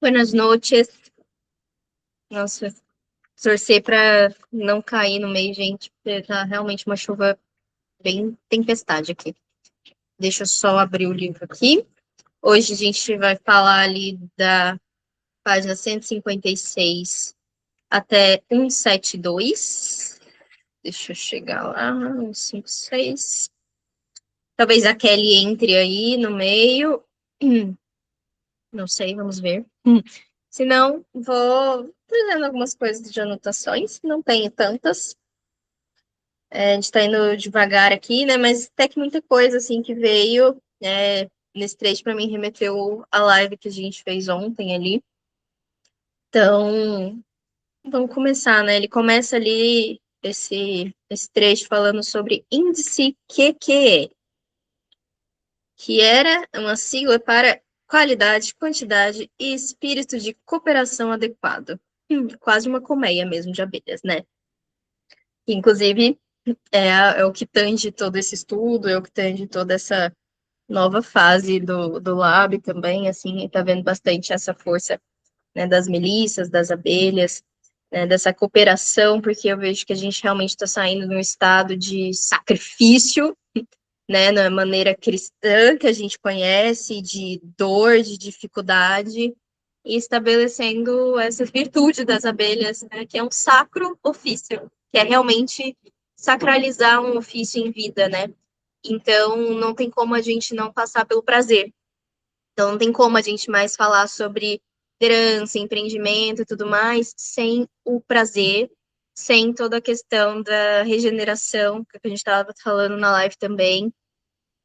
Buenas noches. Nossa, torcer para não cair no meio, gente, porque tá realmente uma chuva bem tempestade aqui. Deixa eu só abrir o livro aqui. Hoje a gente vai falar ali da página 156 até 172. Deixa eu chegar lá, 156. Talvez a Kelly entre aí no meio. Não sei, vamos ver. Se não, vou fazendo algumas coisas de anotações. Não tenho tantas. A gente está indo devagar aqui, né? Mas até que muita coisa assim que veio nesse trecho para mim remeteu à live que a gente fez ontem ali. Então, vamos começar, né? Ele começa ali esse trecho falando sobre índice QQE, que era uma sigla para qualidade, quantidade e espírito de cooperação adequado. Quase uma colmeia mesmo de abelhas, né? Inclusive, é o que tange todo esse estudo, é o que tange toda essa nova fase do Lab também, assim, está vendo bastante essa força, né, das milícias, das abelhas, né, dessa cooperação, porque eu vejo que a gente realmente está saindo de um estado de sacrifício, né, na maneira cristã que a gente conhece, de dor, de dificuldade, e estabelecendo essa virtude das abelhas, né, que é um sacro ofício, que é realmente sacralizar um ofício em vida, né? Então, não tem como a gente não passar pelo prazer. Então, não tem como a gente mais falar sobre liderança, empreendimento e tudo mais, sem o prazer, sem toda a questão da regeneração, que a gente estava falando na live também,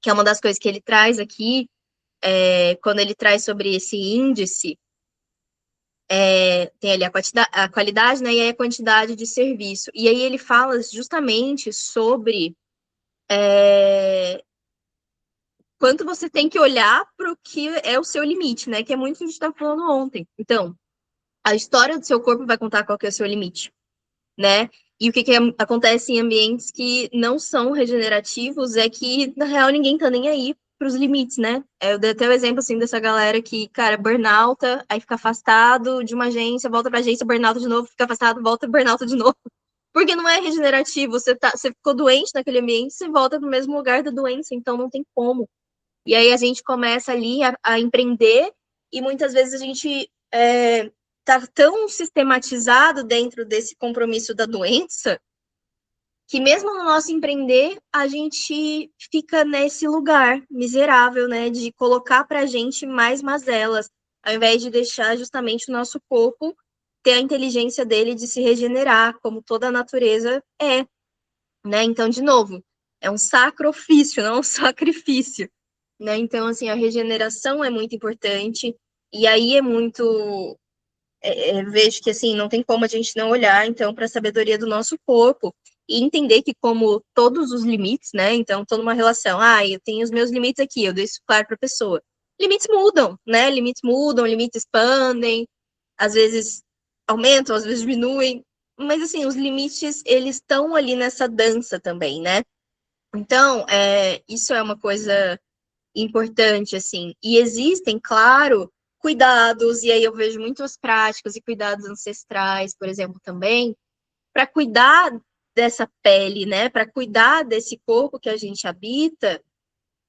que é uma das coisas que ele traz aqui, quando ele traz sobre esse índice, tem ali a qualidade, né, e aí a quantidade de serviço. E aí ele fala justamente sobre quanto você tem que olhar para o que é o seu limite, né? Que é muito o que a gente estava falando ontem. Então, a história do seu corpo vai contar qual que é o seu limite, né? E o que acontece em ambientes que não são regenerativos é que, na real, ninguém tá nem aí pros limites, né? Eu dei até o exemplo, assim, dessa galera que, cara, burnouta, aí fica afastado de uma agência, volta pra agência, burnouta de novo, fica afastado, volta, burnouta de novo. Porque não é regenerativo, você ficou doente naquele ambiente, você volta pro mesmo lugar da doença, então não tem como. E aí a gente começa ali a empreender e muitas vezes a gente tá tão sistematizado dentro desse compromisso da doença que mesmo no nosso empreender a gente fica nesse lugar miserável, né, de colocar para a gente mais mazelas, ao invés de deixar justamente o nosso corpo ter a inteligência dele de se regenerar, como toda a natureza é, né? Então, de novo, é um sacro ofício, não um sacrifício, né? Então, assim, a regeneração é muito importante, e aí é muito. Vejo que, assim, não tem como a gente não olhar, então, para a sabedoria do nosso corpo e entender que, como todos os limites, né? Então, toda uma relação, eu tenho os meus limites aqui, eu deixo claro para a pessoa. Limites mudam, né? Limites mudam, limites expandem, às vezes aumentam, às vezes diminuem, mas, assim, os limites, eles estão ali nessa dança também, né? Então, isso é uma coisa importante, assim. E existem, claro, cuidados, e aí eu vejo muitas práticas e cuidados ancestrais, por exemplo, também, para cuidar dessa pele, né? Para cuidar desse corpo que a gente habita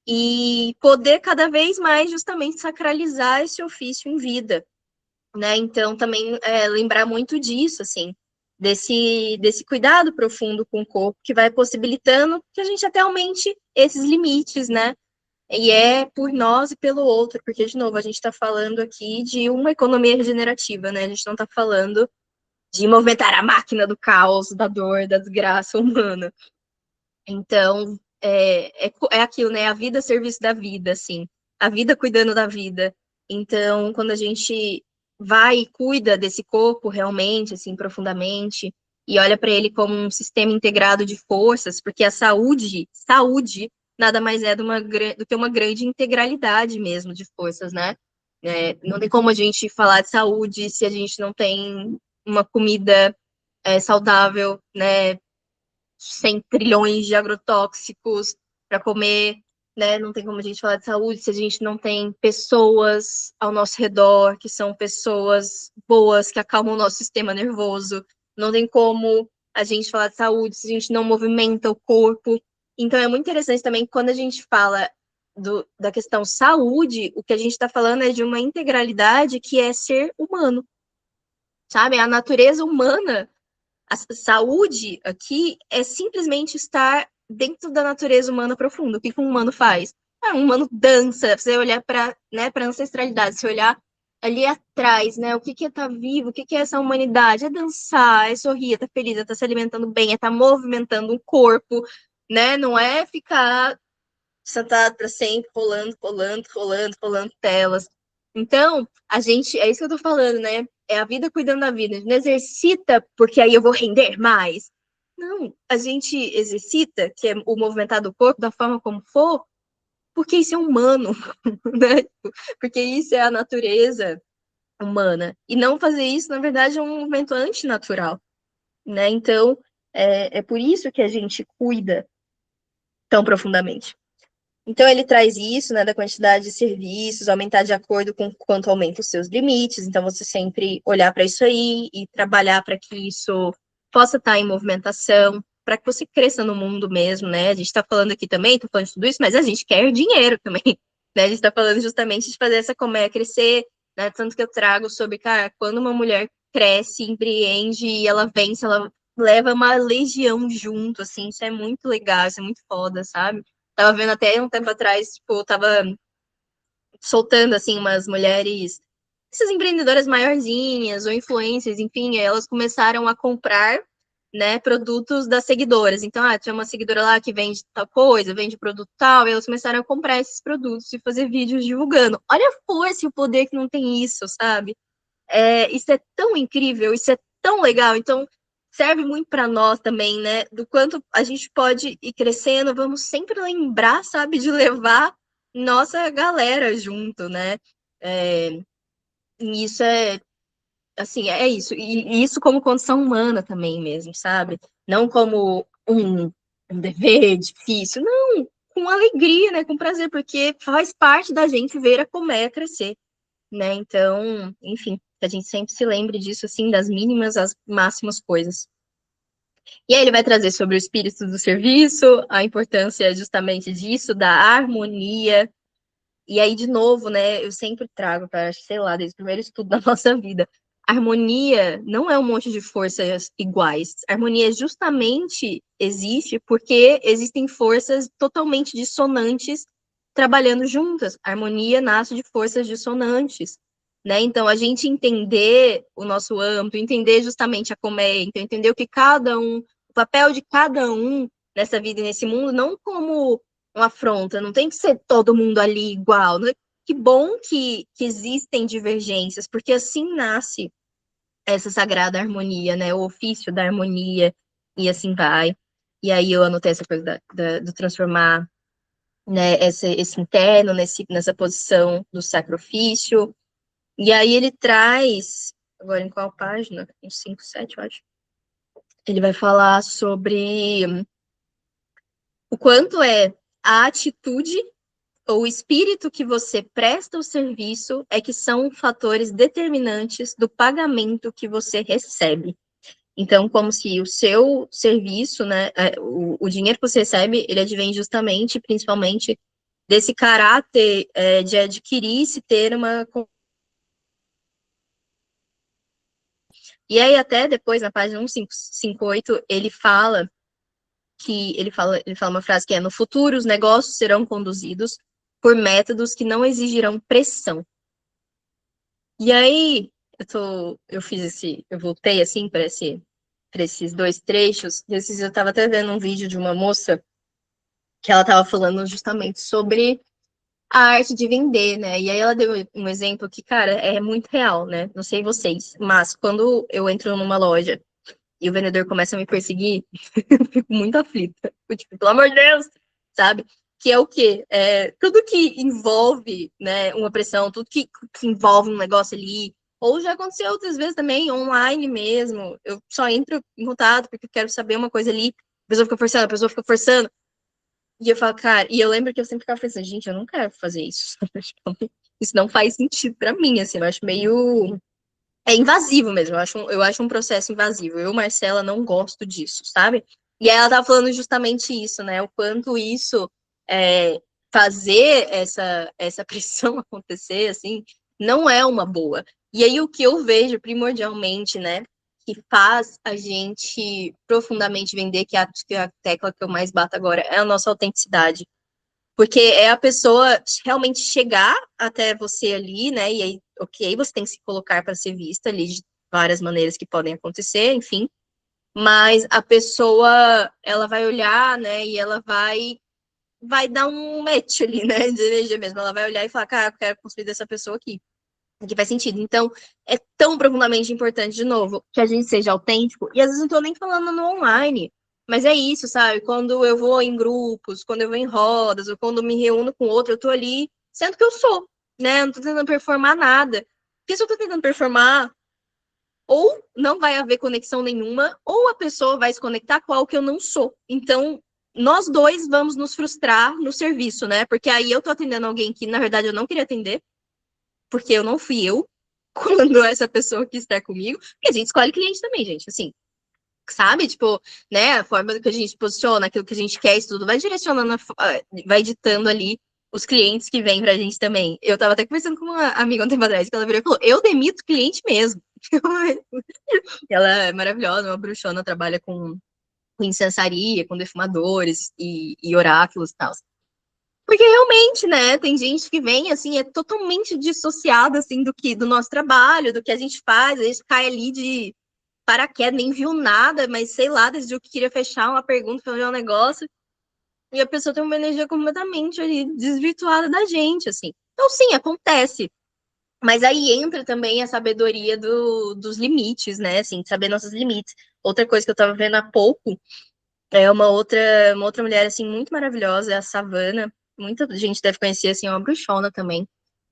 e poder cada vez mais justamente sacralizar esse ofício em vida, né? Então, também lembrar muito disso, assim, desse cuidado profundo com o corpo, que vai possibilitando que a gente até aumente esses limites, né? E é por nós e pelo outro, porque, de novo, a gente está falando aqui de uma economia regenerativa, né? A gente não está falando de movimentar a máquina do caos, da dor, da desgraça humana. Então, é aquilo, né? A vida a serviço da vida, assim. A vida cuidando da vida. Então, quando a gente vai e cuida desse corpo realmente, assim, profundamente, e olha para ele como um sistema integrado de forças, porque a saúde, nada mais é do que uma grande integralidade mesmo de forças, né? Não tem como a gente falar de saúde se a gente não tem uma comida saudável, né? Sem trilhões de agrotóxicos para comer, né? Não tem como a gente falar de saúde se a gente não tem pessoas ao nosso redor, que são pessoas boas, que acalmam o nosso sistema nervoso. Não tem como a gente falar de saúde se a gente não movimenta o corpo. Então, é muito interessante também quando a gente fala da questão saúde, o que a gente está falando é de uma integralidade que é ser humano, sabe? A natureza humana, a saúde aqui é simplesmente estar dentro da natureza humana profunda. O que um humano faz? Um humano dança, você olhar para, né, para ancestralidade, você olhar ali atrás, né? O que é estar vivo, o que é essa humanidade? É dançar, é sorrir, é estar feliz, é estar se alimentando bem, é estar movimentando o corpo, né? Não é ficar sentado para sempre, rolando telas. Então, a gente, é isso que eu tô falando, né? É a vida cuidando da vida. A gente não exercita porque aí eu vou render mais. Não, a gente exercita, que é o movimentar do corpo, da forma como for, porque isso é humano, né? Porque isso é a natureza humana. E não fazer isso, na verdade, é um movimento antinatural, né? Então, é por isso que a gente cuida tão profundamente. Então, ele traz isso, né, da quantidade de serviços, aumentar de acordo com quanto aumenta os seus limites. Então, você sempre olhar para isso aí e trabalhar para que isso possa estar em movimentação, para que você cresça no mundo mesmo, né? A gente está falando aqui também, estou falando de tudo isso, mas a gente quer dinheiro também, né? A gente está falando justamente de fazer essa colmeia crescer, né? Tanto que eu trago sobre, cara, quando uma mulher cresce, empreende e ela vence, ela leva uma legião junto, assim, isso é muito legal, isso é muito foda, sabe? Tava vendo até um tempo atrás, tipo, tava soltando, assim, umas mulheres, essas empreendedoras maiorzinhas, ou influencers, enfim, elas começaram a comprar, né, produtos das seguidoras. Então, tinha uma seguidora lá que vende tal coisa, vende produto tal, e elas começaram a comprar esses produtos e fazer vídeos divulgando. Olha a força e o poder que não tem isso, sabe? Isso é tão incrível, isso é tão legal. Então, serve muito para nós também, né? Do quanto a gente pode ir crescendo, vamos sempre lembrar, sabe, de levar nossa galera junto, né? É, e isso é, assim, é isso. E isso como condição humana também mesmo, sabe? Não como um dever difícil, não, com alegria, né? Com prazer, porque faz parte da gente ver a colmeia crescer, né? Então, enfim, que a gente sempre se lembre disso, assim, das mínimas às máximas coisas. E aí ele vai trazer sobre o espírito do serviço, a importância justamente disso, da harmonia. E aí, de novo, né, eu sempre trago para, sei lá, desde o primeiro estudo da nossa vida. Harmonia não é um monte de forças iguais. A harmonia justamente existe porque existem forças totalmente dissonantes trabalhando juntas. A harmonia nasce de forças dissonantes, né? Então, a gente entender o nosso âmbito, entender justamente a colmeia, então entender o que cada um, o papel de cada um nessa vida e nesse mundo, não como uma afronta, não tem que ser todo mundo ali igual. Que bom que existem divergências, porque assim nasce essa sagrada harmonia, né? O ofício da harmonia, e assim vai. E aí eu anotei essa coisa do transformar, né, esse interno nessa posição do sacrifício. E aí ele traz, agora em qual página? Em 5, 7, eu acho. Ele vai falar sobre o quanto é a atitude ou o espírito que você presta o serviço é que são fatores determinantes do pagamento que você recebe. Então, como se o seu serviço, né, o dinheiro que você recebe, ele advém justamente, principalmente, desse caráter de adquirir, se ter uma... E aí, até depois, na página 1558, ele fala uma frase que é: no futuro, os negócios serão conduzidos por métodos que não exigirão pressão. E aí, eu voltei assim para esses dois trechos. Eu estava até vendo um vídeo de uma moça que ela estava falando justamente sobre a arte de vender, né? E aí ela deu um exemplo que, cara, é muito real, né? Não sei vocês, mas quando eu entro numa loja e o vendedor começa a me perseguir, eu fico muito aflita. Eu, tipo, pelo amor de Deus, sabe? Que é o quê? Tudo que envolve, né, uma pressão, tudo que envolve um negócio ali, ou já aconteceu outras vezes também, online mesmo, eu só entro em contato porque eu quero saber uma coisa ali, a pessoa fica forçando, E eu falo, cara, e eu lembro que eu sempre ficava pensando, gente, eu não quero fazer isso. Isso não faz sentido pra mim, assim, eu acho meio. É invasivo mesmo, eu acho um processo invasivo. Eu, Marcela, não gosto disso, sabe? E aí ela tava falando justamente isso, né? O quanto isso é, fazer essa pressão acontecer, assim, não é uma boa. E aí o que eu vejo primordialmente, né, que faz a gente profundamente vender, que é a tecla que eu mais bato agora, é a nossa autenticidade. Porque é a pessoa realmente chegar até você ali, né? E aí, ok, você tem que se colocar para ser vista ali de várias maneiras que podem acontecer, enfim. Mas a pessoa, ela vai olhar, né? E ela vai dar um match ali, né? De energia mesmo. Ela vai olhar e falar, cara, eu quero construir dessa pessoa aqui. Que faz sentido. Então, é tão profundamente importante, de novo, que a gente seja autêntico. E às vezes não tô nem falando no online. Mas é isso, sabe? Quando eu vou em grupos, quando eu vou em rodas, ou quando eu me reúno com outro, eu tô ali sendo que eu sou, né? Eu não tô tentando performar nada. Porque se eu tô tentando performar, ou não vai haver conexão nenhuma, ou a pessoa vai se conectar com algo que eu não sou. Então, nós dois vamos nos frustrar no serviço, né? Porque aí eu tô atendendo alguém que, na verdade, eu não queria atender, porque eu não fui eu quando essa pessoa quis estar comigo, porque a gente escolhe cliente também, gente, assim, sabe? Tipo, né, a forma que a gente posiciona, aquilo que a gente quer, isso tudo vai direcionando, vai ditando ali os clientes que vêm pra gente também. Eu tava até conversando com uma amiga um tempo atrás, que ela virou e falou, eu demito cliente mesmo. Ela é maravilhosa, uma bruxona, trabalha com incensaria, com defumadores e oráculos e tal. Porque realmente, né, tem gente que vem, assim, é totalmente dissociada, assim, do nosso trabalho, do que a gente faz, a gente cai ali de paraquedas, nem viu nada, mas sei lá, decidiu que queria fechar uma pergunta, fazer um negócio, e a pessoa tem uma energia completamente ali desvirtuada da gente, assim. Então, sim, acontece. Mas aí entra também a sabedoria dos limites, né, assim, saber nossos limites. Outra coisa que eu tava vendo há pouco é uma outra mulher, assim, muito maravilhosa, é a Savana. Muita gente deve conhecer, assim, é uma bruxona também.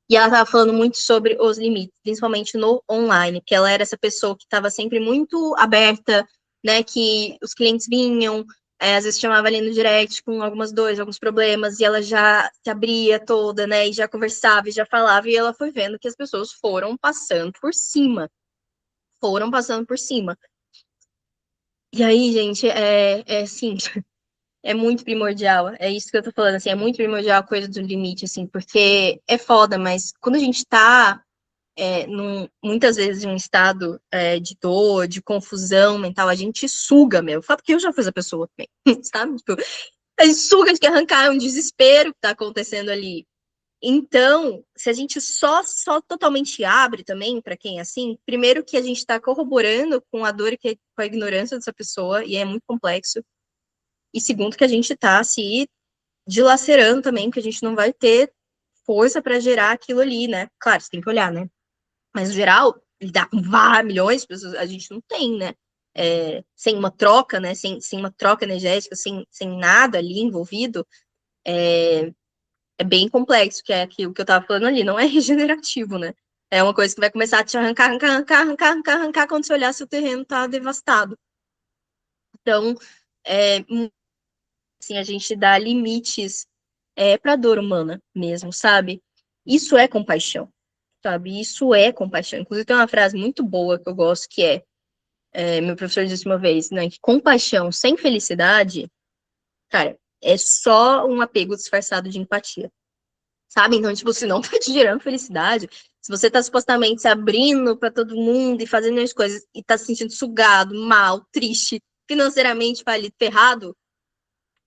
E ela estava falando muito sobre os limites, principalmente no online, porque ela era essa pessoa que estava sempre muito aberta, né? Que os clientes vinham, às vezes chamava ali no direct com algumas dores, alguns problemas, e ela já se abria toda, né? E já conversava e já falava, e ela foi vendo que as pessoas foram passando por cima. Foram passando por cima. E aí, gente, é assim, é muito primordial. É isso que eu tô falando, assim, é muito primordial a coisa do limite, assim, porque é foda, mas quando a gente tá muitas vezes em um estado de dor, de confusão mental, a gente suga, meu. Fala porque eu já fui essa pessoa também, sabe? Tipo, a gente suga, a gente quer arrancar, é um desespero que tá acontecendo ali. Então, se a gente só totalmente abre também para quem é assim, primeiro que a gente está corroborando com a dor e com a ignorância dessa pessoa, e é muito complexo. E segundo que a gente está se dilacerando também, porque a gente não vai ter força para gerar aquilo ali, né? Claro, você tem que olhar, né? Mas, no geral, lidar com vários milhões de pessoas, a gente não tem, né? Sem uma troca, né? Sem uma troca energética, sem nada ali envolvido, é bem complexo, que é aquilo que eu estava falando ali, não é regenerativo, né? É uma coisa que vai começar a te arrancar, arrancar, arrancar, arrancar, arrancar, arrancar quando você olhar se o terreno está devastado. Então, é, assim, a gente dá limites para a dor humana mesmo, sabe? Isso é compaixão, sabe? Isso é compaixão. Inclusive, tem uma frase muito boa que eu gosto, que meu professor disse uma vez, né, que compaixão sem felicidade, cara, é só um apego disfarçado de empatia, sabe? Então, tipo, se não tá te gerando felicidade, se você tá supostamente se abrindo para todo mundo e fazendo as coisas e tá se sentindo sugado, mal, triste, financeiramente falido, ferrado,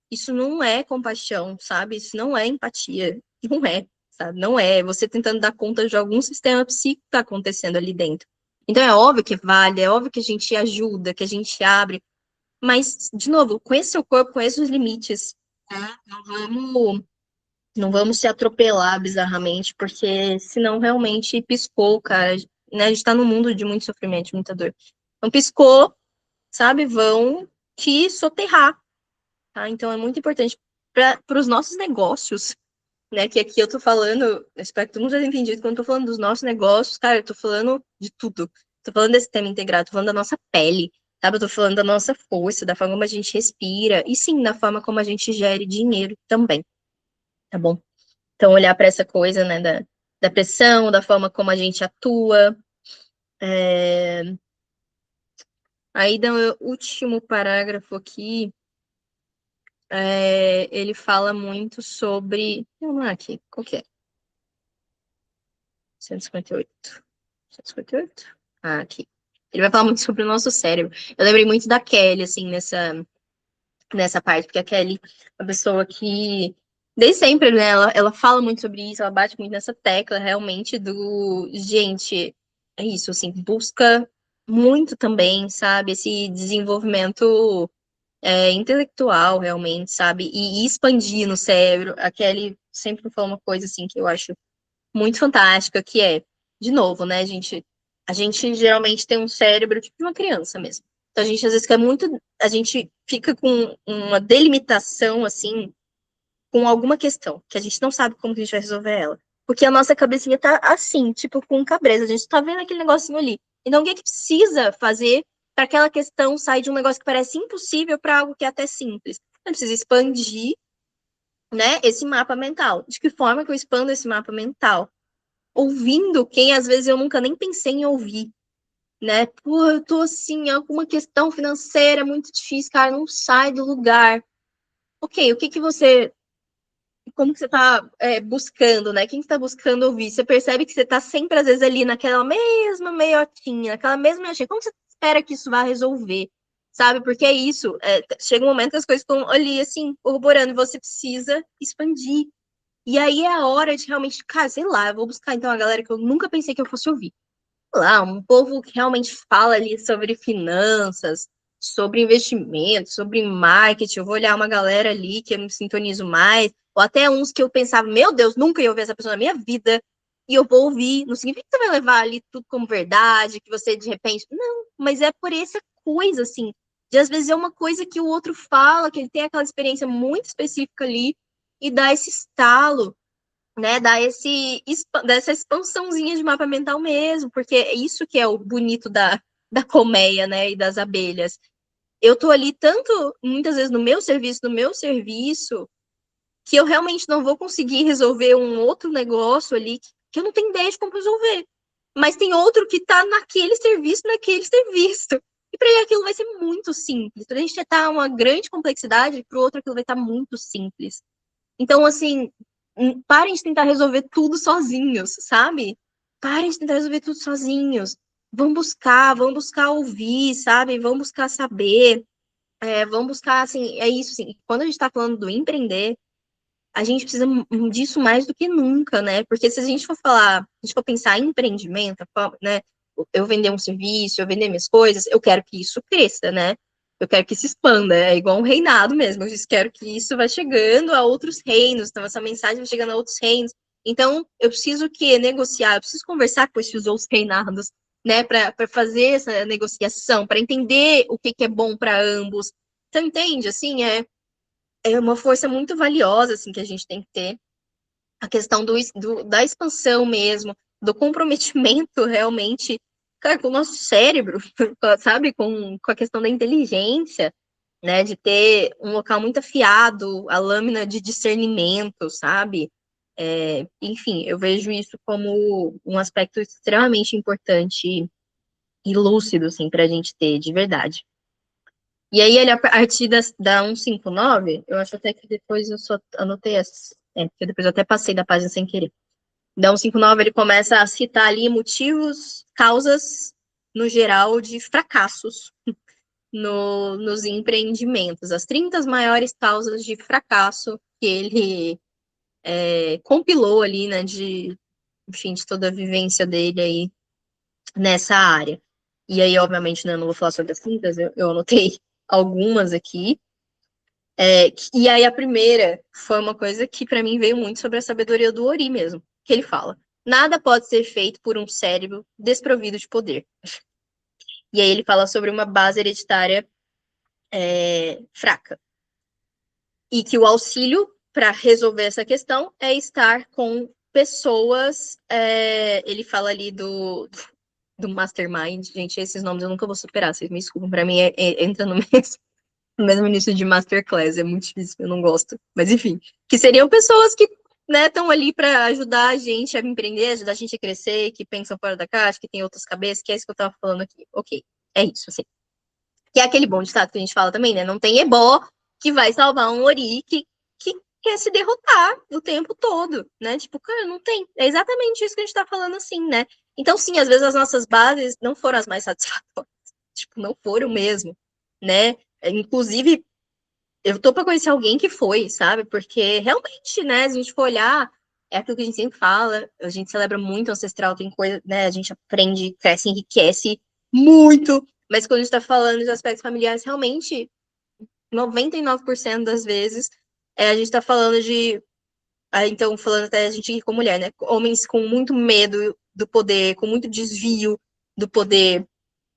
isso não é compaixão, sabe? Isso não é empatia, não é, sabe? Não é você tentando dar conta de algum sistema psíquico que tá acontecendo ali dentro. Então é óbvio que vale, é óbvio que a gente ajuda, que a gente abre, mas, de novo, conheça seu corpo, conheça os limites, tá? Não vamos se atropelar bizarramente, porque senão realmente piscou, cara, né? A gente tá num mundo de muito sofrimento, muita dor. Então piscou, sabe? Vão te soterrar, tá? Então é muito importante para os nossos negócios, né? Que aqui eu tô falando, eu espero que todo mundo já tenha entendido, quando eu tô falando dos nossos negócios, cara, eu tô falando de tudo. Tô falando desse tema integrado, tô falando da nossa pele, sabe? Eu tô falando da nossa força, da forma como a gente respira, e sim, da forma como a gente gere dinheiro também, tá bom? Então, olhar para essa coisa, né, da pressão, da forma como a gente atua. Aí, no último parágrafo aqui, ele fala muito sobre. Vamos lá aqui, qual que é? 158. 158? Ah, aqui. Ele vai falar muito sobre o nosso cérebro. Eu lembrei muito da Kelly, assim, nessa parte, porque a Kelly é uma pessoa que, desde sempre, né, ela fala muito sobre isso, ela bate muito nessa tecla, realmente, gente, é isso, assim, busca muito também, sabe, esse desenvolvimento intelectual, realmente, sabe, e expandir no cérebro. A Kelly sempre fala uma coisa, assim, que eu acho muito fantástica, que é, de novo, né, a gente geralmente tem um cérebro tipo de uma criança mesmo. Então a gente às vezes quer muito, a gente fica com uma delimitação assim, com alguma questão, que a gente não sabe como que a gente vai resolver ela. Porque a nossa cabecinha tá assim, tipo com cabreza, a gente tá vendo aquele negocinho ali. Então o que é que precisa fazer para aquela questão sair de um negócio que parece impossível para algo que é até simples? A gente precisa expandir, né, esse mapa mental. De que forma que eu expando esse mapa mental? Ouvindo quem às vezes eu nunca nem pensei em ouvir, né? Pô, eu tô assim, alguma questão financeira muito difícil, cara, não sai do lugar. Ok, o que que você, como que você tá buscando, né? Quem que tá buscando ouvir? Você percebe que você tá sempre, às vezes, ali naquela mesma meiotinha, naquela mesma meiotinha. Como você espera que isso vá resolver? Sabe? Porque é isso, chega um momento que as coisas estão ali, assim, corroborando, e você precisa expandir. E aí é a hora de realmente, cara, sei lá, eu vou buscar então a galera que eu nunca pensei que eu fosse ouvir. Lá, um povo que realmente fala ali sobre finanças, sobre investimento, sobre marketing. Eu vou olhar uma galera ali que eu me sintonizo mais, ou até uns que eu pensava, meu Deus, nunca ia ouvir essa pessoa na minha vida, e eu vou ouvir. Não significa que você vai levar ali tudo como verdade, que você de repente. Não, mas é por essa coisa, assim, de às vezes é uma coisa que o outro fala, que ele tem aquela experiência muito específica ali, e dá esse estalo, né, dar dessa expansãozinha de mapa mental mesmo, porque é isso que é o bonito da colmeia, né, e das abelhas. Eu tô ali tanto, muitas vezes, no meu serviço, que eu realmente não vou conseguir resolver um outro negócio ali que eu não tenho ideia de como resolver. Mas tem outro que tá naquele serviço. E para ele aquilo vai ser muito simples. Pra gente tentar uma grande complexidade, pro outro aquilo vai estar muito simples. Então, assim, parem de tentar resolver tudo sozinhos, sabe? Parem de tentar resolver tudo sozinhos. Vão buscar ouvir, sabe? Vão buscar saber, vão buscar, assim, é isso, assim. Quando a gente está falando do empreender, a gente precisa disso mais do que nunca, né? Porque se a gente for falar, se a gente for pensar em empreendimento, né? Eu vender um serviço, eu vender minhas coisas, eu quero que isso cresça, né? Eu quero que se expanda, é igual um reinado mesmo. Eu quero que isso vá chegando a outros reinos, então essa mensagem vai chegando a outros reinos. Então, eu preciso negociar, eu preciso conversar com esses outros reinados, né, para fazer essa negociação, para entender o que é bom para ambos. Então, entende? Assim, é uma força muito valiosa assim que a gente tem que ter. A questão da expansão mesmo, do comprometimento realmente, cara, com o nosso cérebro, sabe? Com a questão da inteligência, né? De ter um local muito afiado, a lâmina de discernimento, sabe? Enfim, eu vejo isso como um aspecto extremamente importante e lúcido, assim, para a gente ter de verdade. E aí, ele, a partir da 159, eu acho até que depois eu só anotei essas. Porque depois eu até passei da página sem querer. Da 159, ele começa a citar ali motivos, causas, no geral, de fracassos nos empreendimentos. As 30 maiores causas de fracasso que ele compilou ali, né, enfim, de toda a vivência dele aí nessa área. E aí, obviamente, né, eu não vou falar sobre as 30, eu anotei algumas aqui. E aí a primeira foi uma coisa que para mim veio muito sobre a sabedoria do Ori mesmo, que ele fala: nada pode ser feito por um cérebro desprovido de poder. E aí ele fala sobre uma base hereditária fraca. E que o auxílio para resolver essa questão é estar com pessoas. Ele fala ali do Mastermind. Gente, esses nomes eu nunca vou superar, vocês me desculpem. Pra mim, entra no mesmo início de Masterclass. É muito difícil, eu não gosto. Mas, enfim, que seriam pessoas que, né, estão ali para ajudar a gente a empreender, ajudar a gente a crescer, que pensam fora da caixa, que tem outras cabeças, que é isso que eu tava falando aqui. Ok, é isso, assim. Que é aquele bom ditado que a gente fala também, né? Não tem ebó que vai salvar um ori que quer se derrotar o tempo todo, né? Tipo, cara, não tem. É exatamente isso que a gente tá falando assim, né? Então, sim, às vezes as nossas bases não foram as mais satisfatórias. Tipo, não foram mesmo, né? Inclusive, eu tô pra conhecer alguém que foi, sabe? Porque realmente, né, se a gente for olhar, é aquilo que a gente sempre fala, a gente celebra muito o ancestral, tem coisa, né, a gente aprende, cresce, enriquece muito, mas quando a gente tá falando de aspectos familiares, realmente, 99% das vezes, a gente tá falando de, então, falando até a gente como mulher, né, homens com muito medo do poder, com muito desvio do poder,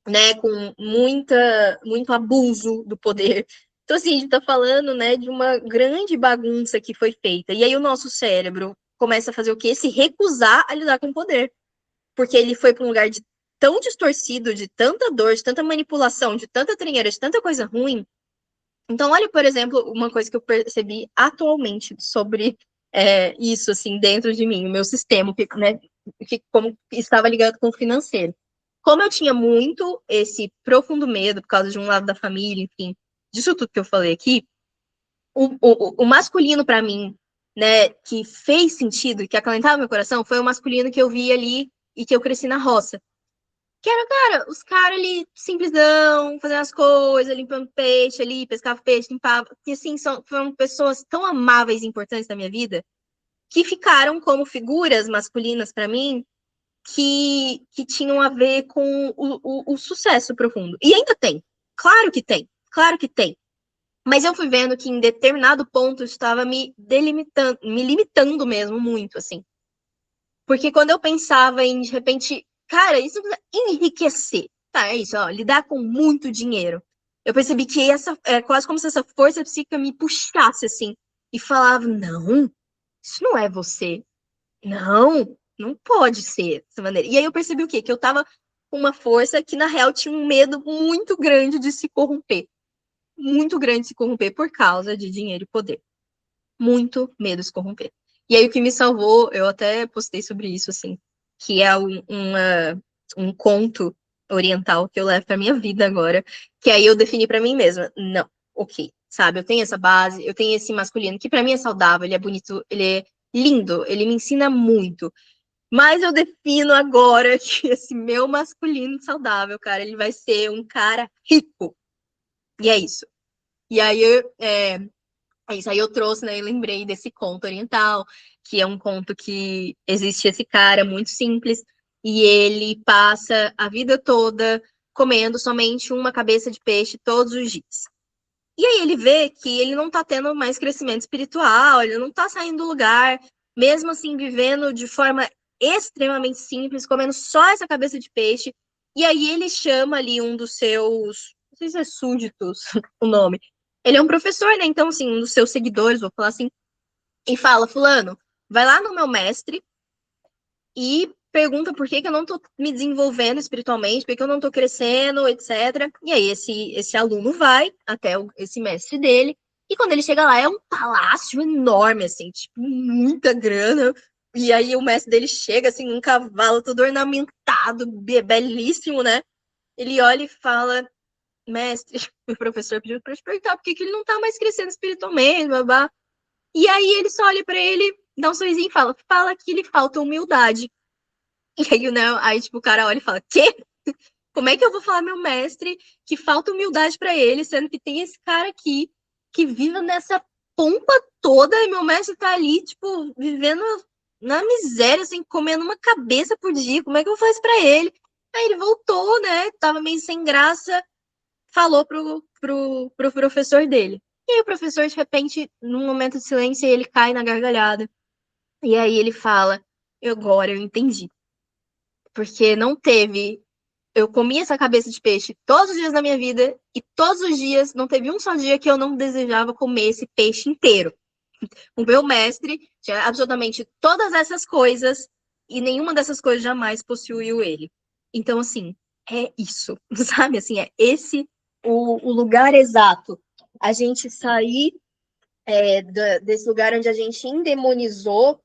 né, com muito abuso do poder. Então, assim, a gente está falando, né, de uma grande bagunça que foi feita. E aí o nosso cérebro começa a fazer o quê? Se recusar a lidar com o poder. Porque ele foi para um lugar de tão distorcido, de tanta dor, de tanta manipulação, de tanta trinheira, de tanta coisa ruim. Então, olha, por exemplo, uma coisa que eu percebi atualmente sobre isso, assim, dentro de mim, o meu sistema, né, que como estava ligado com o financeiro. Como eu tinha muito esse profundo medo por causa de um lado da família, enfim, disso tudo que eu falei aqui, o masculino para mim, né, que fez sentido, que acalentava meu coração, foi o masculino que eu vi ali e que eu cresci na roça. Que era, cara, os caras ali, simplesão, fazendo as coisas, limpando peixe ali, pescava peixe, limpava. E assim, foram pessoas tão amáveis e importantes na minha vida que ficaram como figuras masculinas para mim que tinham a ver com o sucesso profundo. E ainda tem. Claro que tem. Claro que tem. Mas eu fui vendo que em determinado ponto estava me delimitando, me limitando mesmo muito, assim. Porque quando eu pensava em, de repente, cara, isso precisa enriquecer. Tá, é isso, ó, lidar com muito dinheiro. Eu percebi que essa é quase como se essa força psíquica me puxasse, assim, e falava: não, isso não é você. Não, não pode ser dessa maneira. E aí eu percebi o quê? Que eu tava com uma força que, na real, tinha um medo muito grande de se corromper. Muito grande de se corromper por causa de dinheiro e poder. Muito medo de se corromper. E aí o que me salvou, eu até postei sobre isso, assim, que é um conto oriental que eu levo pra minha vida agora, que aí eu defini pra mim mesma, não, ok, sabe, eu tenho essa base, eu tenho esse masculino, que pra mim é saudável, ele é bonito, ele é lindo, ele me ensina muito, mas eu defino agora que esse meu masculino saudável, cara, ele vai ser um cara rico, e é isso. E aí, é isso aí eu trouxe, né? E lembrei desse conto oriental, que é um conto que existe esse cara muito simples, e ele passa a vida toda comendo somente uma cabeça de peixe todos os dias. E aí ele vê que ele não tá tendo mais crescimento espiritual, ele não tá saindo do lugar, mesmo assim, vivendo de forma extremamente simples, comendo só essa cabeça de peixe. E aí ele chama ali um dos seus, não sei se é súditos o nome. Ele é um professor, né? Então, assim, um dos seus seguidores, vou falar assim, e fala: Fulano, vai lá no meu mestre e pergunta por que, que eu não tô me desenvolvendo espiritualmente, por que eu não tô crescendo, etc. E aí esse aluno vai até esse mestre dele, e quando ele chega lá, é um palácio enorme, assim, tipo, muita grana. E aí o mestre dele chega, assim, num cavalo todo ornamentado, belíssimo, né? Ele olha e fala: mestre, meu professor pediu pra te perguntar por que, que ele não tá mais crescendo espiritualmente, babá. E aí ele só olha pra ele, dá um sorrisinho e fala que lhe falta humildade. E aí, né, aí, tipo, o cara olha e fala: quê? Como é que eu vou falar meu mestre que falta humildade pra ele, sendo que tem esse cara aqui que vive nessa pompa toda e meu mestre tá ali, tipo, vivendo na miséria, assim, comendo uma cabeça por dia. Como é que eu faço pra ele? Aí ele voltou, né? Tava meio sem graça, falou pro professor dele. E aí o professor, de repente, num momento de silêncio, ele cai na gargalhada. E aí ele fala: agora eu entendi. Porque não teve. Eu comi essa cabeça de peixe todos os dias da minha vida e todos os dias, não teve um só dia que eu não desejava comer esse peixe inteiro. O meu mestre tinha absolutamente todas essas coisas e nenhuma dessas coisas jamais possuiu ele. Então, assim, é isso, sabe? Assim, é esse o lugar exato. A gente sair desse lugar onde a gente endemonizou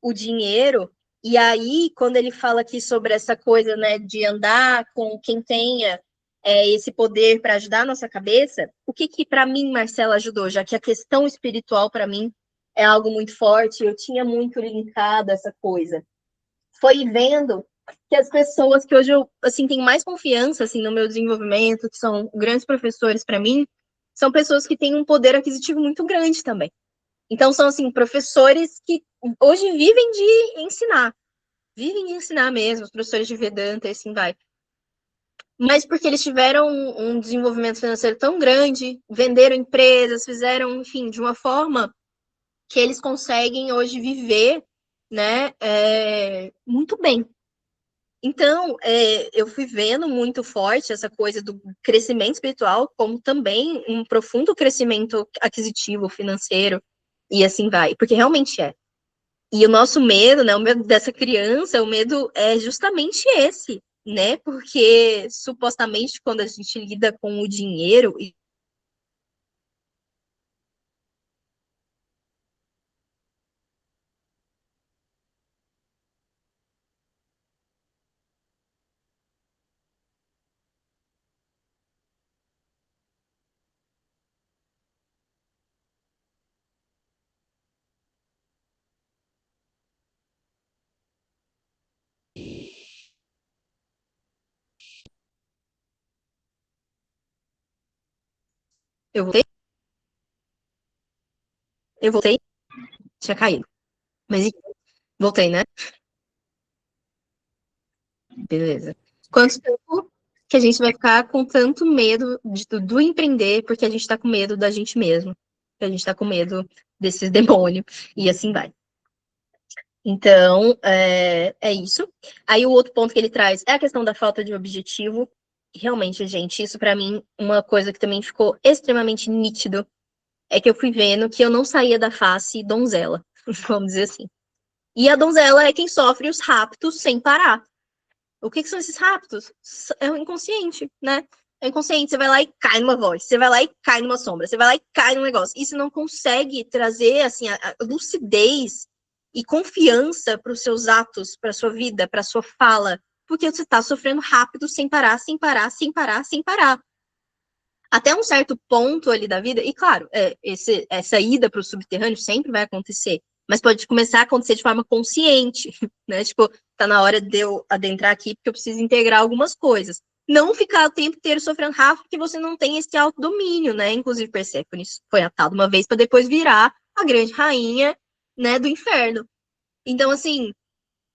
o dinheiro, e aí, quando ele fala aqui sobre essa coisa, né, de andar com quem tenha esse poder para ajudar a nossa cabeça, o que para mim, Marcela, ajudou? Já que a questão espiritual, para mim, é algo muito forte, eu tinha muito linkado essa coisa. Foi vendo que as pessoas que hoje eu, assim, tenho mais confiança, assim, no meu desenvolvimento, que são grandes professores para mim, são pessoas que têm um poder aquisitivo muito grande também. Então, são, assim, professores que hoje vivem de ensinar mesmo, os professores de Vedanta e assim vai. Mas porque eles tiveram um desenvolvimento financeiro tão grande, venderam empresas, fizeram, enfim, de uma forma que eles conseguem hoje viver, né, muito bem. Então, eu fui vendo muito forte essa coisa do crescimento espiritual, como também um profundo crescimento aquisitivo, financeiro, e assim vai, porque realmente é. E o nosso medo, né, o medo dessa criança, o medo é justamente esse, né? Porque supostamente quando a gente lida com o dinheiro, eu voltei, eu voltei, tinha caído. Mas voltei, né? Beleza. Quanto tempo que a gente vai ficar com tanto medo do empreender, porque a gente tá com medo da gente mesmo, que a gente tá com medo desses demônios, e assim vai. Então, é isso. Aí o outro ponto que ele traz é a questão da falta de objetivo. Realmente, gente, isso para mim, uma coisa que também ficou extremamente nítido é que eu fui vendo que eu não saía da face donzela, vamos dizer assim. E a donzela é quem sofre os raptos sem parar. O que são esses raptos? É o inconsciente, né? É o inconsciente. Você vai lá e cai numa voz, você vai lá e cai numa sombra, você vai lá e cai num negócio. E você não consegue trazer assim a lucidez e confiança para os seus atos, para sua vida, para sua fala, porque você está sofrendo rápido, sem parar, sem parar, sem parar, sem parar. Até um certo ponto ali da vida, e claro, essa ida para o subterrâneo sempre vai acontecer, mas pode começar a acontecer de forma consciente, né? Tipo, tá na hora de eu adentrar aqui porque eu preciso integrar algumas coisas. Não ficar o tempo inteiro sofrendo rápido porque você não tem esse autodomínio, né? Inclusive, Perséfone foi atada uma vez para depois virar a grande rainha, né, do inferno. Então, assim,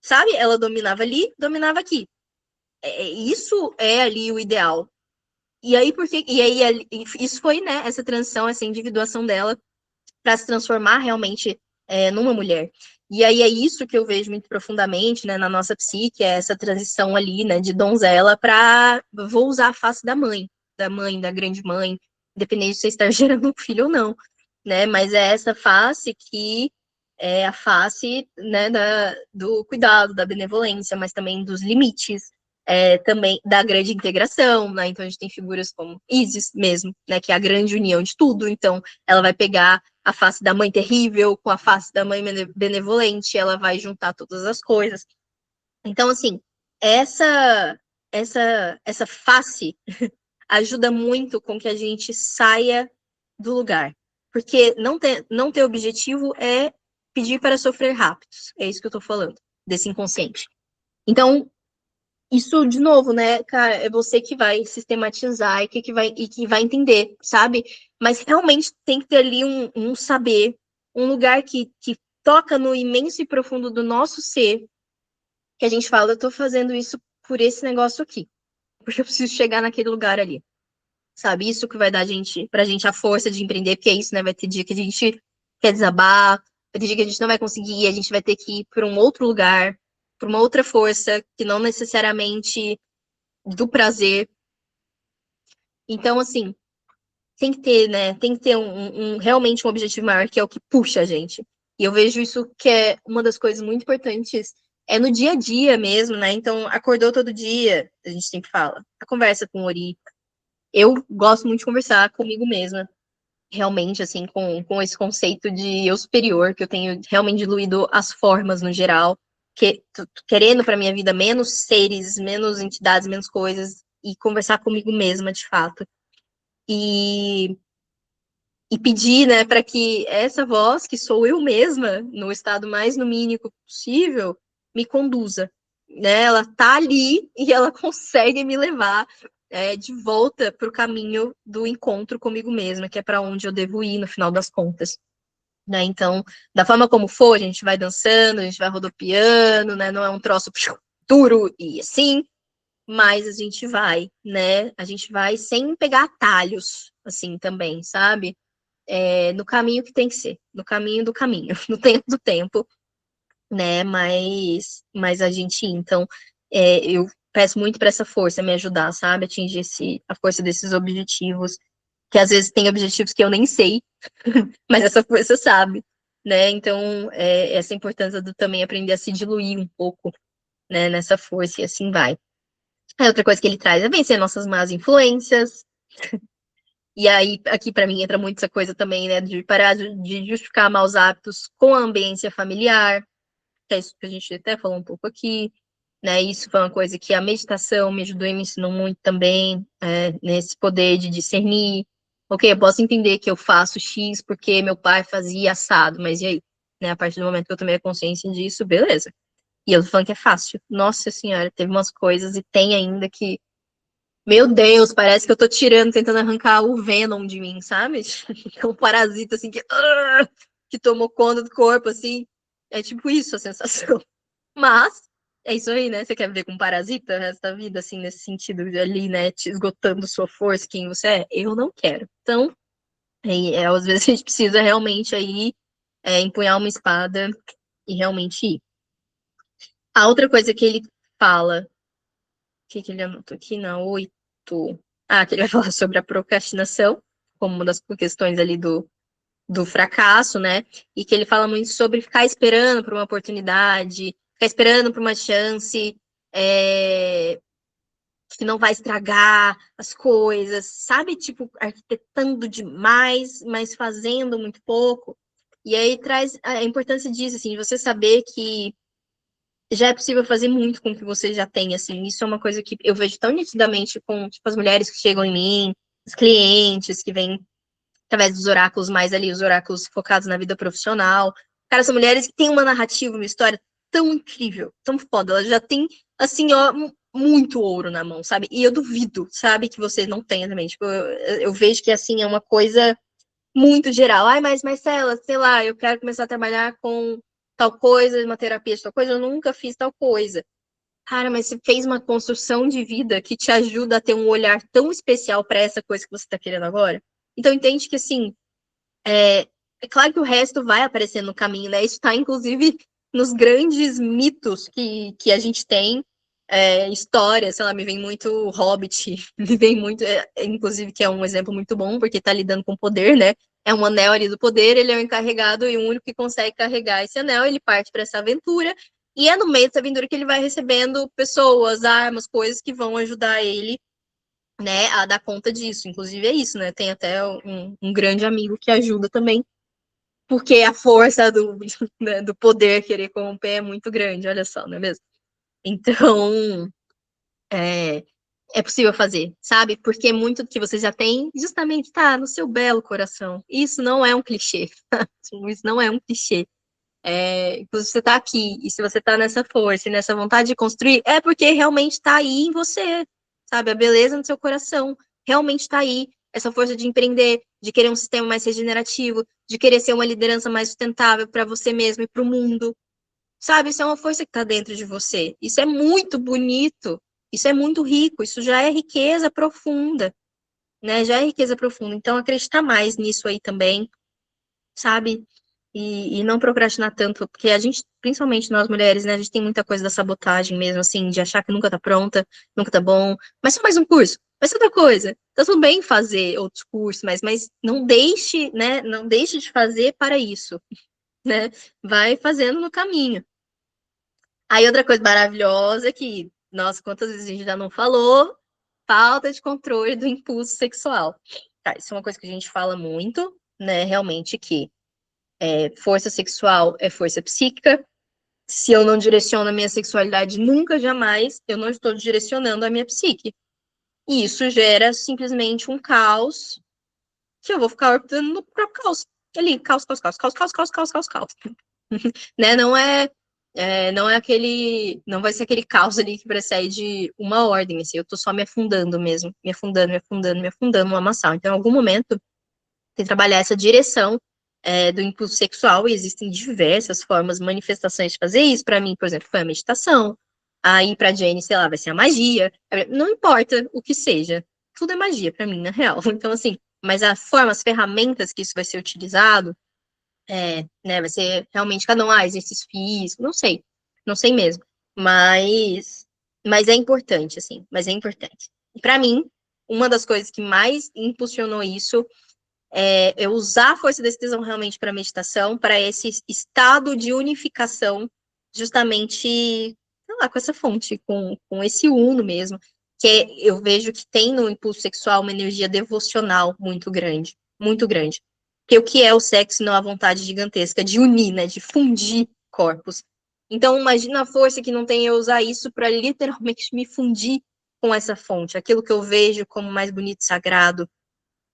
sabe? Ela dominava ali, dominava aqui. Isso é ali o ideal. E aí, isso foi, né, essa transição, essa individuação dela para se transformar realmente numa mulher. E aí é isso que eu vejo muito profundamente, né, na nossa psique, é essa transição ali, né, de donzela para vou usar a face da mãe, da grande mãe, independente de você estar gerando um filho ou não, né, mas é essa face que é a face, né, do cuidado, da benevolência, mas também dos limites, também da grande integração, né? Então a gente tem figuras como Isis mesmo, né, que é a grande união de tudo. Então ela vai pegar a face da mãe terrível com a face da mãe benevolente, ela vai juntar todas as coisas. Então assim, essa essa face ajuda muito com que a gente saia do lugar. Porque não ter objetivo é pedir para sofrer rápidos. É isso que eu tô falando, desse inconsciente. Então, isso, de novo, né, cara, é você que vai sistematizar e que vai entender, sabe? Mas realmente tem que ter ali um saber, um lugar que toca no imenso e profundo do nosso ser, que a gente fala, eu tô fazendo isso por esse negócio aqui, porque eu preciso chegar naquele lugar ali, sabe? Isso que vai dar pra gente a força de empreender, porque é isso, né? Vai ter dia que a gente quer desabar, vai ter dia que a gente não vai conseguir, a gente vai ter que ir para um outro lugar, para uma outra força, que não necessariamente do prazer. Então, assim, tem que ter, né? Tem que ter realmente um objetivo maior, que é o que puxa a gente. E eu vejo isso que é uma das coisas muito importantes é no dia a dia mesmo, né? Então, acordou todo dia, a gente sempre fala, a conversa com o Ori. Eu gosto muito de conversar comigo mesma, realmente, assim, com esse conceito de eu superior, que eu tenho realmente diluído as formas no geral, que querendo para minha vida menos seres, menos entidades, menos coisas, e conversar comigo mesma, de fato. E, e pedir, né, para que essa voz, que sou eu mesma, no estado mais lumínico possível, me conduza. Né? Ela tá ali e ela consegue me levar de volta para o caminho do encontro comigo mesma, que é para onde eu devo ir no final das contas. Né? Então, da forma como for, a gente vai dançando, a gente vai rodopiando, né? Não é um troço duro e assim, mas a gente vai, né? A gente vai sem pegar atalhos, assim, também, sabe? No caminho que tem que ser, no caminho do caminho, no tempo do tempo, né? Mas a gente, então, eu peço muito para essa força me ajudar, sabe? Atingir a força desses objetivos, que às vezes tem objetivos que eu nem sei, mas essa força sabe, né? Então, essa importância do também aprender a se diluir um pouco, né, nessa força, e assim vai. Aí outra coisa que ele traz é vencer nossas más influências. E aí, aqui para mim entra muito essa coisa também, né, de parar de justificar maus hábitos com a ambiência familiar, que é isso que a gente até falou um pouco aqui, né? Isso foi uma coisa que a meditação me ajudou e me ensinou muito também, nesse poder de discernir. Ok, eu posso entender que eu faço X porque meu pai fazia assado, mas e aí? Né, a partir do momento que eu tomei a consciência disso, beleza. E eu tô falando que é fácil. Nossa senhora, teve umas coisas e tem ainda que, meu Deus, parece que eu tô tirando, tentando arrancar o Venom de mim, sabe? É um parasita assim que tomou conta do corpo, assim. É tipo isso a sensação. Mas é isso aí, né? Você quer viver com um parasita o resto da vida, assim, nesse sentido de ali, né? Te esgotando sua força, quem você é? Eu não quero. Então, às vezes a gente precisa realmente aí empunhar uma espada e realmente ir. A outra coisa que ele fala, o que ele anotou aqui na 8? Que ele vai falar sobre a procrastinação, como uma das questões ali do fracasso, né? E que ele fala muito sobre ficar esperando por uma oportunidade, ficar esperando por uma chance, que não vai estragar as coisas, sabe? Tipo, arquitetando demais, mas fazendo muito pouco. E aí traz a importância disso, assim, de você saber que já é possível fazer muito com o que você já tem, assim. Isso é uma coisa que eu vejo tão nitidamente com, tipo, as mulheres que chegam em mim, os clientes que vêm através dos oráculos mais ali, os oráculos focados na vida profissional. Cara, são mulheres que têm uma narrativa, uma história tão incrível, tão foda. Elas já têm, assim, ó, muito ouro na mão, sabe? E eu duvido, sabe, que você não tenha também. Tipo, eu vejo que, assim, é uma coisa muito geral. Ai, mas Marcela, sei lá, eu quero começar a trabalhar com tal coisa, uma terapia de tal coisa, eu nunca fiz tal coisa. Cara, mas você fez uma construção de vida que te ajuda a ter um olhar tão especial para essa coisa que você está querendo agora. Então, entende que, assim, é claro que o resto vai aparecer no caminho, né? Isso está, inclusive, nos grandes mitos que a gente tem. História, sei lá, me vem muito Hobbit, me vem muito, inclusive, que é um exemplo muito bom, porque está lidando com poder, né? É um anel ali do poder, ele é o encarregado e o único que consegue carregar esse anel, ele parte para essa aventura, e é no meio dessa aventura que ele vai recebendo pessoas, armas, coisas que vão ajudar ele, né, a dar conta disso. Inclusive é isso, né? Tem até um grande amigo que ajuda também, porque a força né, do poder querer corromper é muito grande, olha só, não é mesmo? Então, é, é possível fazer, sabe? Porque muito do que você já tem justamente está no seu belo coração. Isso não é um clichê. Isso não é um clichê. Inclusive, você está aqui, e se você está nessa força e nessa vontade de construir, é porque realmente está aí em você, sabe? A beleza no seu coração realmente está aí. Essa força de empreender, de querer um sistema mais regenerativo, de querer ser uma liderança mais sustentável para você mesmo e para o mundo, sabe? Isso é uma força que está dentro de você. Isso é muito bonito, isso é muito rico, isso já é riqueza profunda, né? Já é riqueza profunda. Então, acreditar mais nisso aí também, sabe? E não procrastinar tanto, porque a gente, principalmente nós mulheres, né, a gente tem muita coisa da sabotagem mesmo, assim, de achar que nunca tá pronta, nunca tá bom, mas só mais um curso, mas outra coisa, tá tudo bem fazer outros cursos, mas não deixe, né, não deixe de fazer para isso, né, vai fazendo no caminho. Aí outra coisa maravilhosa que, nossa, quantas vezes a gente já não falou, falta de controle do impulso sexual. Tá, isso é uma coisa que a gente fala muito, né? Realmente que força sexual é força psíquica. Se eu não direciono a minha sexualidade nunca, jamais, eu não estou direcionando a minha psique. E isso gera simplesmente um caos que eu vou ficar orbitando no próprio caos. Ali, caos, caos, caos, caos, caos, caos, caos, caos, caos. Né? Não é aquele. Não vai ser aquele caos ali que precede uma ordem. Assim, eu tô só me afundando mesmo. Me afundando, me afundando, me afundando no lamaçal. Então, em algum momento, tem que trabalhar essa direção do impulso sexual, e existem diversas formas, manifestações de fazer isso. Para mim, por exemplo, foi a meditação. Aí, para Jane, sei lá, vai ser a magia. Não importa o que seja. Tudo é magia para mim, na real. Então, assim, mas a forma, as ferramentas que isso vai ser utilizado, né, vai ser realmente cada um, exercício físico, não sei mesmo, mas é importante, assim, mas é importante. E para mim, uma das coisas que mais impulsionou isso é eu usar a força desse tesão realmente para meditação, para esse estado de unificação, justamente, sei lá, com essa fonte, com esse uno mesmo, que eu vejo que tem no impulso sexual uma energia devocional muito grande, muito grande. Porque o que é o sexo não a vontade gigantesca de unir, né, de fundir corpos. Então, imagina a força que não tem eu usar isso para literalmente me fundir com essa fonte, aquilo que eu vejo como mais bonito, sagrado,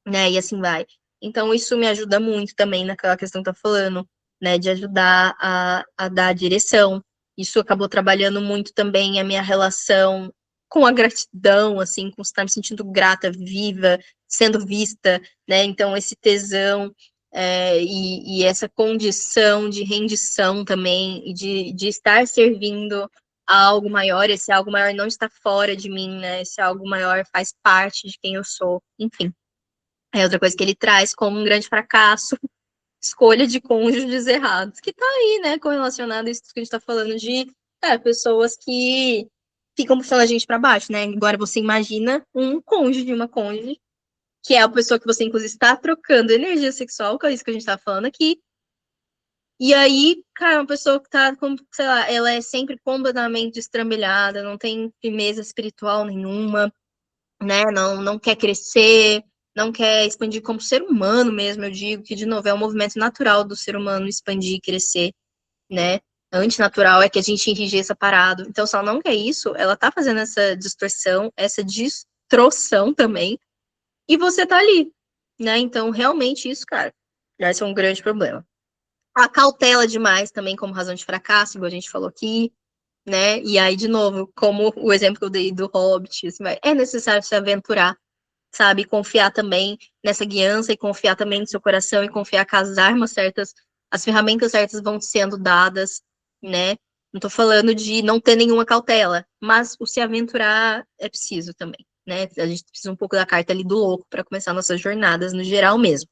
né? E assim vai. Então, isso me ajuda muito também naquela questão que tá falando, né? De ajudar a dar a direção. Isso acabou trabalhando muito também a minha relação com a gratidão, assim, com estar me sentindo grata, viva, sendo vista, né? Então, esse tesão e essa condição de rendição também, e de estar servindo a algo maior, esse algo maior não está fora de mim, né? Esse algo maior faz parte de quem eu sou, enfim. É outra coisa que ele traz como um grande fracasso, escolha de cônjuges errados, que tá aí, né, correlacionado a isso que a gente tá falando de pessoas que ficam puxando a gente para baixo, né? Agora você imagina um cônjuge, uma cônjuge, que é a pessoa que você, inclusive, está trocando energia sexual, que é isso que a gente tá falando aqui. E aí, cara, uma pessoa que tá, como, sei lá, ela é sempre completamente destrambelhada, não tem firmeza espiritual nenhuma, né? Não quer crescer, não quer expandir como ser humano mesmo. Eu digo que, de novo, é um movimento natural do ser humano expandir e crescer, né? Antinatural é que a gente enrijeça parado. Então, se ela não quer isso, ela tá fazendo essa distorção, essa distorção também, e você tá ali, né? Então, realmente, isso, cara, vai ser um grande problema. A cautela demais também como razão de fracasso, igual a gente falou aqui, né? E aí, de novo, como o exemplo que eu dei do Hobbit, assim, é necessário se aventurar, sabe? Confiar também nessa guiança e confiar também no seu coração e confiar que as armas certas, as ferramentas certas vão sendo dadas, né? Não tô falando de não ter nenhuma cautela, mas o se aventurar é preciso também, né? A gente precisa um pouco da carta ali do louco para começar nossas jornadas no geral mesmo.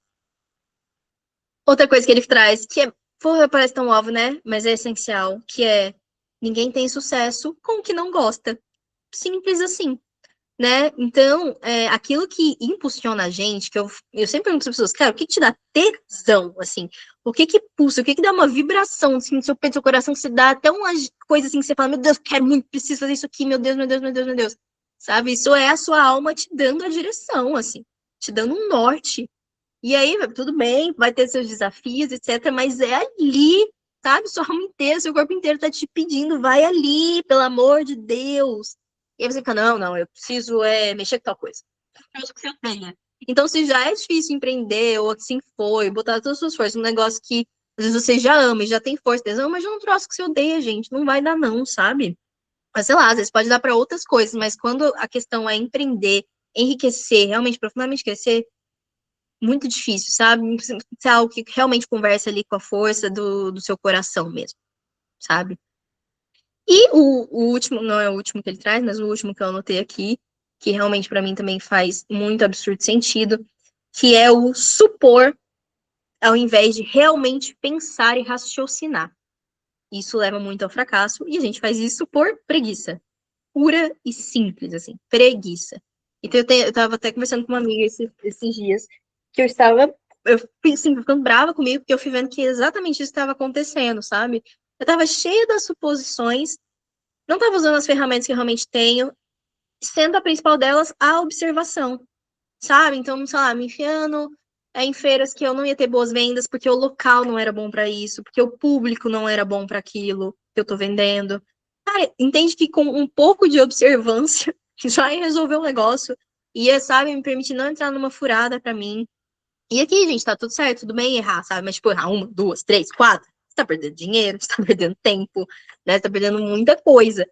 Outra coisa que ele traz, que porra, parece tão óbvio, né? Mas é essencial, que é ninguém tem sucesso com o que não gosta. Simples assim, né? Então, aquilo que impulsiona a gente, que eu sempre pergunto para as pessoas, cara, o que te dá tesão, assim? O que pulsa? O que dá uma vibração, assim, no seu peito, no seu coração, que se dá até uma coisa assim, que você fala, meu Deus, quero muito, preciso fazer isso aqui, meu Deus, meu Deus, meu Deus, meu Deus. Sabe? Isso é a sua alma te dando a direção, assim, te dando um norte. E aí, tudo bem, vai ter seus desafios, etc., mas é ali, sabe? Sua alma inteira, seu corpo inteiro tá te pedindo, vai ali, pelo amor de Deus. E aí você fica, não, eu preciso mexer com tal coisa. Acho que você tenha. Então, se já é difícil empreender, ou assim foi, botar todas as suas forças num negócio que às vezes você já ama e já tem força, tesão, mas já é um troço que você odeia, gente, não vai dar não, sabe? Mas sei lá, às vezes pode dar para outras coisas, mas quando a questão é empreender, enriquecer, realmente profundamente crescer, muito difícil, sabe? Precisa ser algo que realmente conversa ali com a força do seu coração mesmo, sabe? E o último, não é o último que ele traz, mas o último que eu anotei aqui, que realmente para mim também faz muito absurdo sentido, que é o supor ao invés de realmente pensar e raciocinar. Isso leva muito ao fracasso e a gente faz isso por preguiça. Pura e simples, assim, preguiça. Então eu estava até conversando com uma amiga esses dias, que eu fui assim, ficando brava comigo, porque eu fui vendo que exatamente isso estava acontecendo, sabe? Eu estava cheia das suposições não estava usando as ferramentas que eu realmente tenho, sendo a principal delas a observação, sabe? Então, sei lá, me enfiando em feiras que eu não ia ter boas vendas, porque o local não era bom para isso, porque o público não era bom para aquilo que eu tô vendendo. Cara, entende que com um pouco de observância já ia resolver o negócio, ia, sabe, me permitir não entrar numa furada para mim. E aqui, gente, tá tudo certo, tudo bem errar, sabe? Mas, tipo, errar uma, duas, três, quatro, você tá perdendo dinheiro, você tá perdendo tempo, né? Você tá perdendo muita coisa.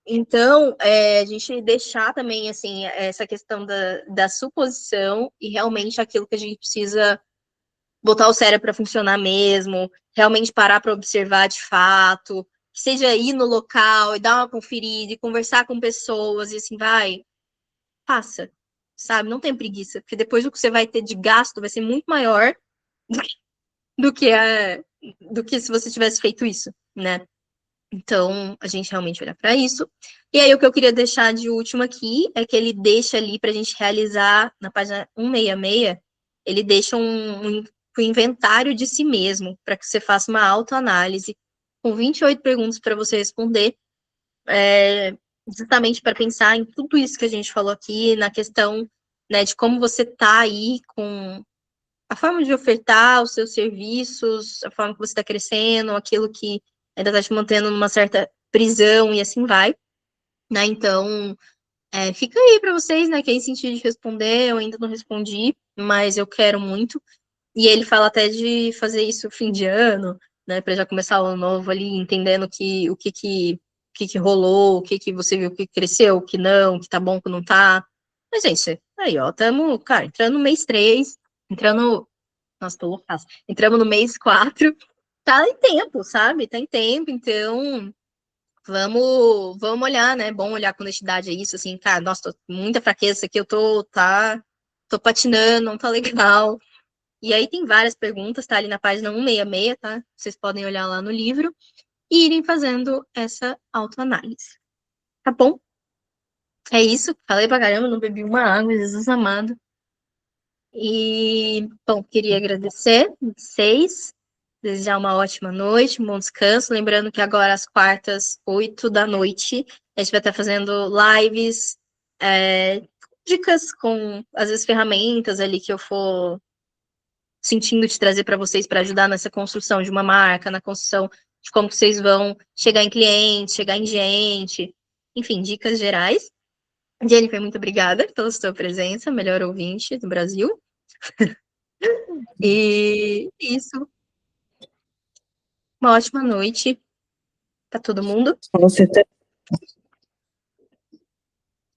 Então, a gente deixar também, assim, essa questão da suposição e realmente aquilo que a gente precisa botar o cérebro para funcionar mesmo, realmente parar para observar de fato, que seja ir no local e dar uma conferida e conversar com pessoas e assim, vai, passa, sabe? Não tem preguiça, porque depois o que você vai ter de gasto vai ser muito maior do que, do que se você tivesse feito isso, né? Então, a gente realmente olha para isso. E aí, o que eu queria deixar de último aqui é que ele deixa ali para a gente realizar, na página 166, ele deixa um inventário de si mesmo, para que você faça uma autoanálise, com 28 perguntas para você responder, justamente para pensar em tudo isso que a gente falou aqui, na questão, né, de como você está aí com a forma de ofertar os seus serviços, a forma que você está crescendo, aquilo que ainda está te mantendo numa certa prisão e assim vai, né? Então, fica aí para vocês, né? Quem sentir de responder, eu ainda não respondi, mas eu quero muito. E ele fala até de fazer isso fim de ano, né? Para já começar o ano novo ali, entendendo o que rolou, o que você viu que cresceu, o que não, o que tá bom, o que não tá. Mas, gente, aí, ó, estamos, cara, entrando no mês 3, entrando. Nossa, tô loucaça. Entramos no mês 4, tá em tempo, sabe? Tá em tempo, então vamos olhar, né? Bom olhar com honestidade a isso, assim, cara, nossa, tô com muita fraqueza aqui, eu tô patinando, não tá legal. E aí tem várias perguntas, tá ali na página 166, tá? Vocês podem olhar lá no livro e irem fazendo essa autoanálise. Tá bom? É isso. Falei pra caramba, não bebi uma água, Jesus amado. E, bom, queria agradecer vocês, desejar uma ótima noite, um bom descanso. Lembrando que agora, às quartas, 8 da noite, a gente vai estar fazendo lives, dicas com, às vezes, ferramentas ali que eu for sentindo de trazer para vocês para ajudar nessa construção de uma marca, na construção de como vocês vão chegar em clientes, chegar em gente, enfim, dicas gerais. Jennifer, muito obrigada pela sua presença, melhor ouvinte do Brasil. E isso, uma ótima noite para todo mundo. Você tá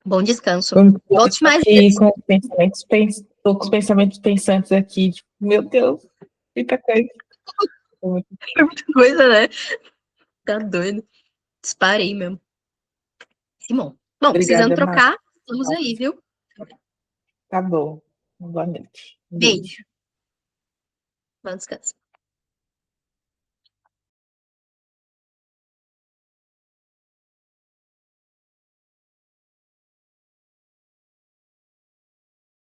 Bom descanso. Volte mais aqui vezes. com os pensamentos, tô com os pensamentos pensantes aqui, tipo, meu Deus, muita coisa. Foi muita coisa, né? Tá doido. Disparei mesmo. Simão. Bom, precisando Obrigada, Mar. trocar, estamos aí, viu? Tá bom. Boa noite. Um beijo. Beijo. Bom descanso.